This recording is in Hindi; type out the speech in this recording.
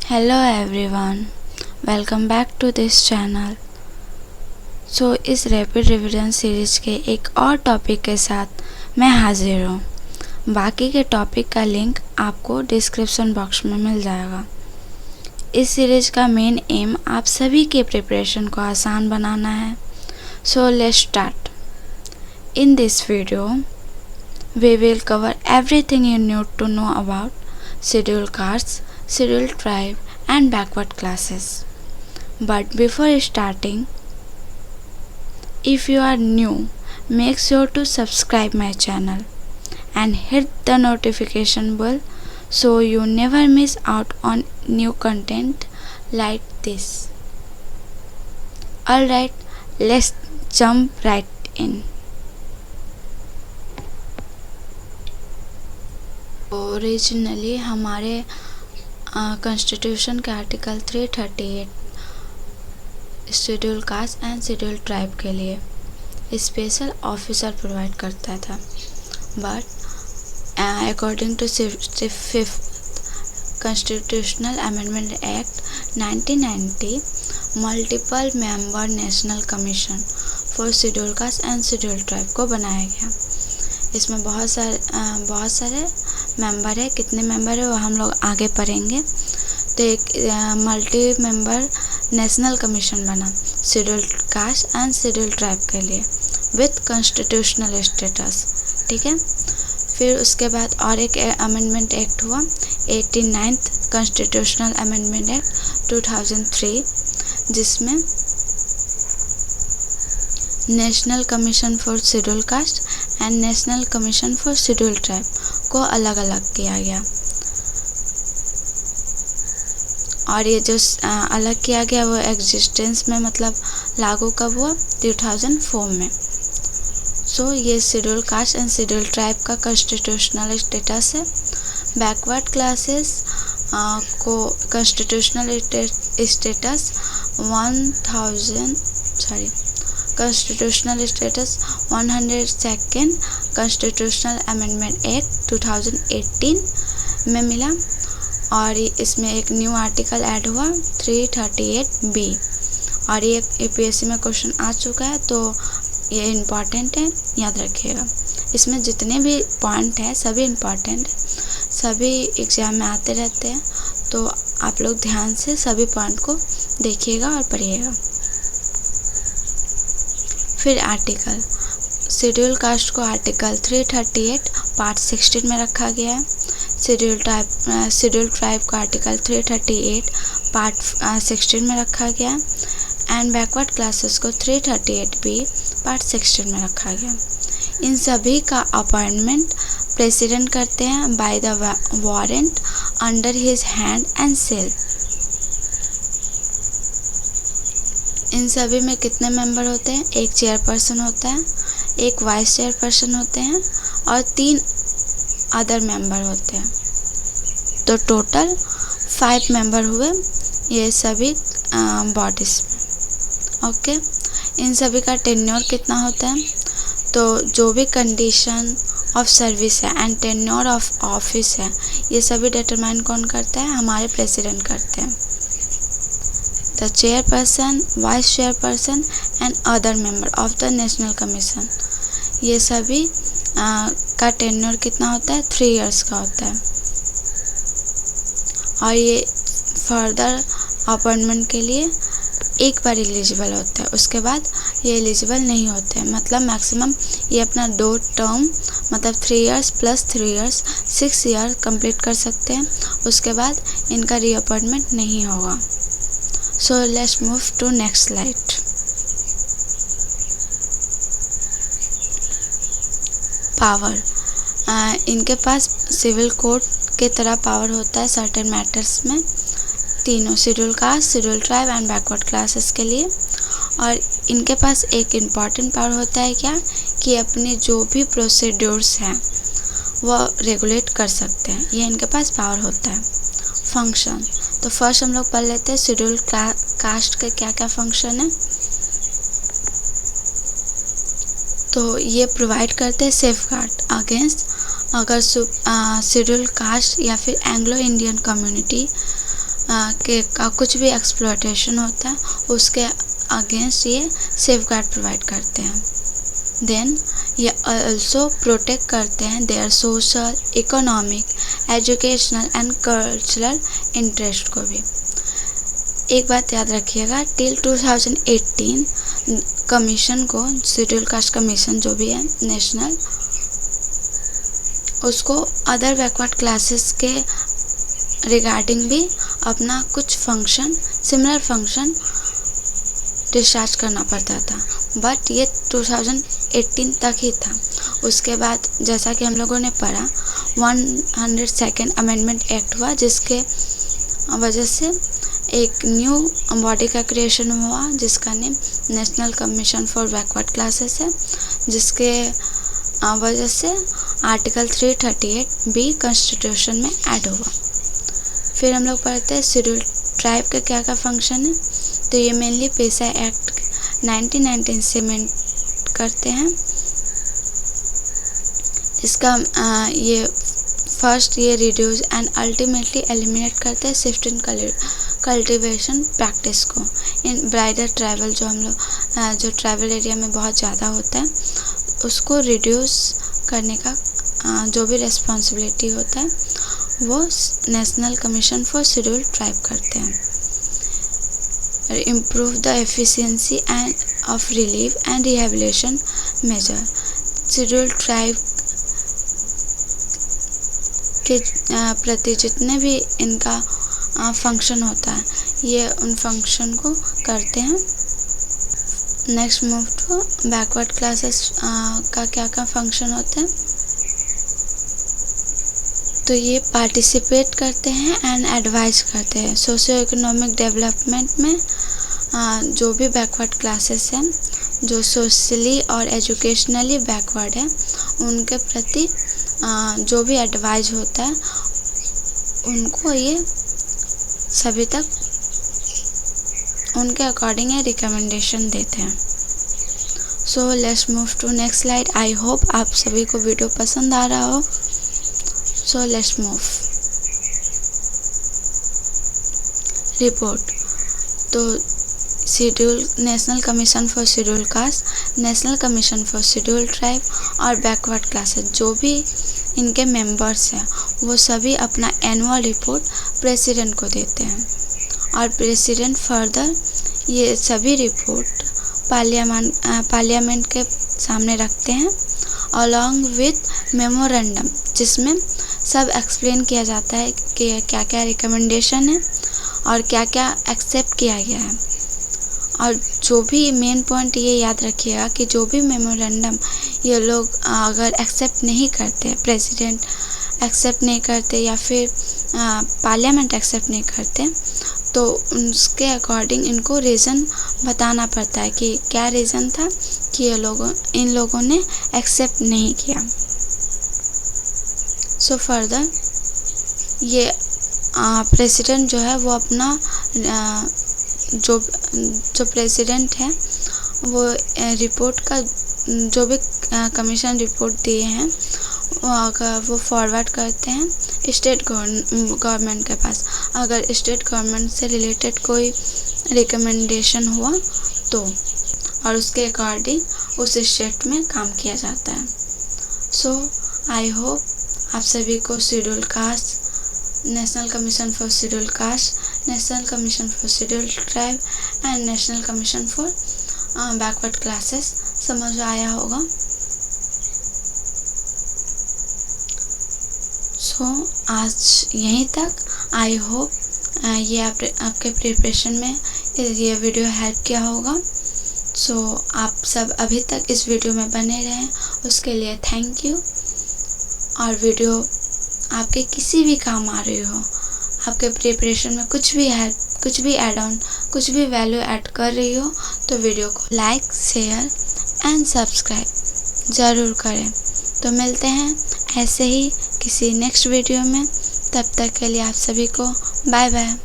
Hello everyone, welcome back to this channel. इस रैपिड रिवीजन सीरीज के एक और टॉपिक के साथ मैं हाजिर हूँ। बाकी के टॉपिक का लिंक आपको डिस्क्रिप्शन बॉक्स में मिल जाएगा। इस सीरीज का मेन एम आप सभी के प्रिपरेशन को आसान बनाना है। So let's start. In this video we will cover everything you need to know about scheduled castes, scheduled tribe and backward classes. But before starting, if you are new, make sure to subscribe my channel and hit the notification bell so you never miss out on new content like this. Alright, let's jump right in. Originally हमारे कॉन्स्टिट्यूशन के article 338 schedule caste and schedule tribe के लिए स्पेशल ऑफिसर प्रोवाइड करता था, but according to fifth constitutional amendment act 1990 multiple member national commission for schedule caste and schedule tribe को बनाया गया। इसमें बहुत सारे मेंबर है। कितने मेंबर है वो हम लोग आगे पढ़ेंगे। तो एक मल्टी मेंबर नेशनल कमीशन बना schedule caste and schedule tribe के लिए विथ कॉन्स्टिट्यूशनल स्टेटस, ठीक है। फिर उसके बाद और एक अमेंडमेंट एक्ट हुआ 89th कॉन्स्टिट्यूशनल अमेंडमेंट एक्ट 2003, जिसमें national commission for schedule caste and national commission for schedule tribe को अलग अलग किया गया। और ये जो अलग किया गया वो एग्जिस्टेंस में मतलब लागू कब हुआ 2004 में। ये schedule caste and schedule tribe का कॉन्स्टिट्यूशनल स्टेटस है। बैकवर्ड क्लासेस को constitutional status constitutional status 102nd constitutional amendment act 2018 में मिला। और इसमें एक न्यू आर्टिकल ऐड हुआ 338B, और ये यूपीएससी में क्वेश्चन आ चुका है, तो ये इम्पॉर्टेंट है, याद रखिएगा। इसमें जितने भी पॉइंट हैं सभी इम्पॉर्टेंट है, सभी एग्जाम में आते रहते हैं, तो आप लोग ध्यान से सभी पॉइंट को देखिएगा और पढ़िएगा। फिर आर्टिकल शेड्यूल कास्ट को आर्टिकल 338 पार्ट 16 में रखा गया है। शेड्यूल ट्राइब को आर्टिकल 338 पार्ट 16 में रखा गया एंड बैकवर्ड क्लासेस को 338B पार्ट 16 में रखा गया। इन सभी का अपॉइंटमेंट प्रेसिडेंट करते हैं by the warrant under his hand and seal. इन सभी में कितने मेंबर होते हैं? एक चेयरपर्सन होता है, एक वाइस चेयरपर्सन होते हैं और 3 अदर मेंबर होते हैं। तो टोटल 5 मेंबर हुए ये सभी बॉडीज में। ओके, इन सभी का टेन्योर कितना होता है? तो जो भी कंडीशन ऑफ सर्विस है एंड टेन्योर ऑफ ऑफिस है, ये सभी डिटरमाइन कौन करता है? हमारे प्रेसिडेंट करते हैं। The chairperson, vice chairperson and other member of the national commission, ये सभी का टेन्योर कितना होता है? 3 इयर्स का होता है। और ये फर्दर अपॉइंटमेंट के लिए एक बार एलिजिबल होता है, उसके बाद ये एलिजिबल नहीं होते हैं। मतलब मैक्सिमम ये अपना 2 टर्म मतलब 3 years plus 3 years 6 year complete कर सकते हैं, उसके बाद इनका रीअपॉइंटमेंट नहीं होगा। So let's move to next slide. Power, इनके पास सिविल कोड के तरह पावर होता है सर्टेन मैटर्स में, तीनों schedule caste, schedule tribe and backward classes के लिए। और इनके पास एक इम्पॉर्टेंट पावर होता है क्या, कि अपने जो भी प्रोसीड्यूर्स हैं वो रेगुलेट कर सकते हैं, ये इनके पास पावर होता है। फंक्शन, तो फर्स्ट हम लोग पढ़ लेते हैं शेड्यूल कास्ट के क्या क्या फंक्शन है। तो ये प्रोवाइड करते हैं सेफ गार्ड अगेंस्ट अगर शेड्यूल कास्ट या फिर एंग्लो इंडियन कम्युनिटी के का कुछ भी एक्सप्लॉयटेशन होता है उसके अगेंस्ट ये सेफगार्ड प्रोवाइड करते हैं। देन ये ऑल्सो प्रोटेक्ट करते हैं their social, economic, educational and cultural interest को भी। एक बात याद रखिएगा, टिल 2018 कमीशन को, शेड्यूल कास्ट कमीशन जो भी है नेशनल, उसको अदर बैकवर्ड क्लासेस के रिगार्डिंग भी अपना कुछ फंक्शन, सिमिलर फंक्शन डिस्चार्ज करना पड़ता था, बट ये 2018 तक ही था। उसके बाद जैसा कि हम लोगों ने पढ़ा 102nd अमेंडमेंट एक्ट हुआ, जिसके वजह से एक न्यू बॉडी का क्रिएशन हुआ जिसका name national commission for backward classes है, जिसके वजह से आर्टिकल 338B कॉन्स्टिट्यूशन में ऐड हुआ। फिर हम लोग पढ़ते हैं शेड्यूल ट्राइब का क्या क्या फंक्शन है। तो ये मेनली पेशा एक्ट 1919 से मेन करते हैं। इसका ये फर्स्ट ये रिड्यूस एंड अल्टीमेटली एलिमिनेट करते हैं शिफ्ट इन कल्टीवेशन प्रैक्टिस को इन ब्राइडर ट्राइबल, जो हम लोग जो ट्राइबल एरिया में बहुत ज़्यादा होता है उसको रिड्यूस करने का जो भी रिस्पॉन्सिबिलिटी होता है वो national commission for schedule tribe करते हैं। Improve the efficiency and of relief and rehabilitation measure. Schedule tribe के प्रति जितने भी इनका फंक्शन होता है ये उन फंक्शन को करते हैं। Next move to backward classes का क्या क्या फंक्शन होते हैं। तो ये पार्टिसिपेट करते हैं एंड एडवाइस करते हैं सोशियो इकोनॉमिक डेवलपमेंट में। जो भी बैकवर्ड क्लासेस हैं जो सोशली और एजुकेशनली बैकवर्ड है उनके प्रति जो भी एडवाइस होता है उनको ये सभी तक उनके अकॉर्डिंग ये रिकमेंडेशन देते हैं। So let's move to next slide. I hope आप सभी को वीडियो पसंद आ रहा हो। So let's move. रिपोर्ट। तो schedule national commission for schedule caste, national commission for schedule tribe और बैकवर्ड क्लासेस जो भी इनके मेंबर्स हैं वो सभी अपना एनुअल रिपोर्ट प्रेसिडेंट को देते हैं और प्रेसिडेंट फर्दर ये सभी रिपोर्ट पार्लियामेंट के सामने रखते हैं अलॉन्ग विथ मेमोरेंडम, जिसमें सब एक्सप्लेन किया जाता है कि क्या क्या रिकमेंडेशन है और क्या क्या एक्सेप्ट किया गया है। और जो भी मेन पॉइंट ये याद रखिएगा कि जो भी मेमोरेंडम ये लोग अगर एक्सेप्ट नहीं करते, प्रेसिडेंट एक्सेप्ट नहीं करते या फिर पार्लियामेंट एक्सेप्ट नहीं करते, तो उसके अकॉर्डिंग इनको रीज़न बताना पड़ता है कि क्या रीज़न था कि इन लोगों ने एक्सेप्ट नहीं किया। सो फर्दर ये प्रेसिडेंट जो है वो अपना जो प्रेसिडेंट है वो रिपोर्ट का जो भी कमीशन रिपोर्ट दिए हैं वो फॉरवर्ड करते हैं स्टेट गवर्नमेंट के पास। अगर स्टेट गवर्नमेंट से रिलेटेड कोई रिकमेंडेशन हुआ तो और उसके अकॉर्डिंग उस स्टेट में काम किया जाता है। सो आई होप आप सभी को schedule caste, national commission for schedule caste, national commission for schedule tribe and national commission for backward classes समझ आया होगा। सो आज यहीं तक। आई होप ये आपके प्रिपरेशन में ये वीडियो हेल्प किया होगा। सो आप सब अभी तक इस वीडियो में बने रहें उसके लिए थैंक यू। और वीडियो आपके किसी भी काम आ रही हो, आपके प्रिपरेशन में कुछ भी हेल्प, कुछ भी ऐड ऑन, कुछ भी वैल्यू ऐड कर रही हो तो वीडियो को लाइक, शेयर एंड सब्सक्राइब ज़रूर करें। तो मिलते हैं ऐसे ही किसी नेक्स्ट वीडियो में। तब तक के लिए आप सभी को बाय बाय।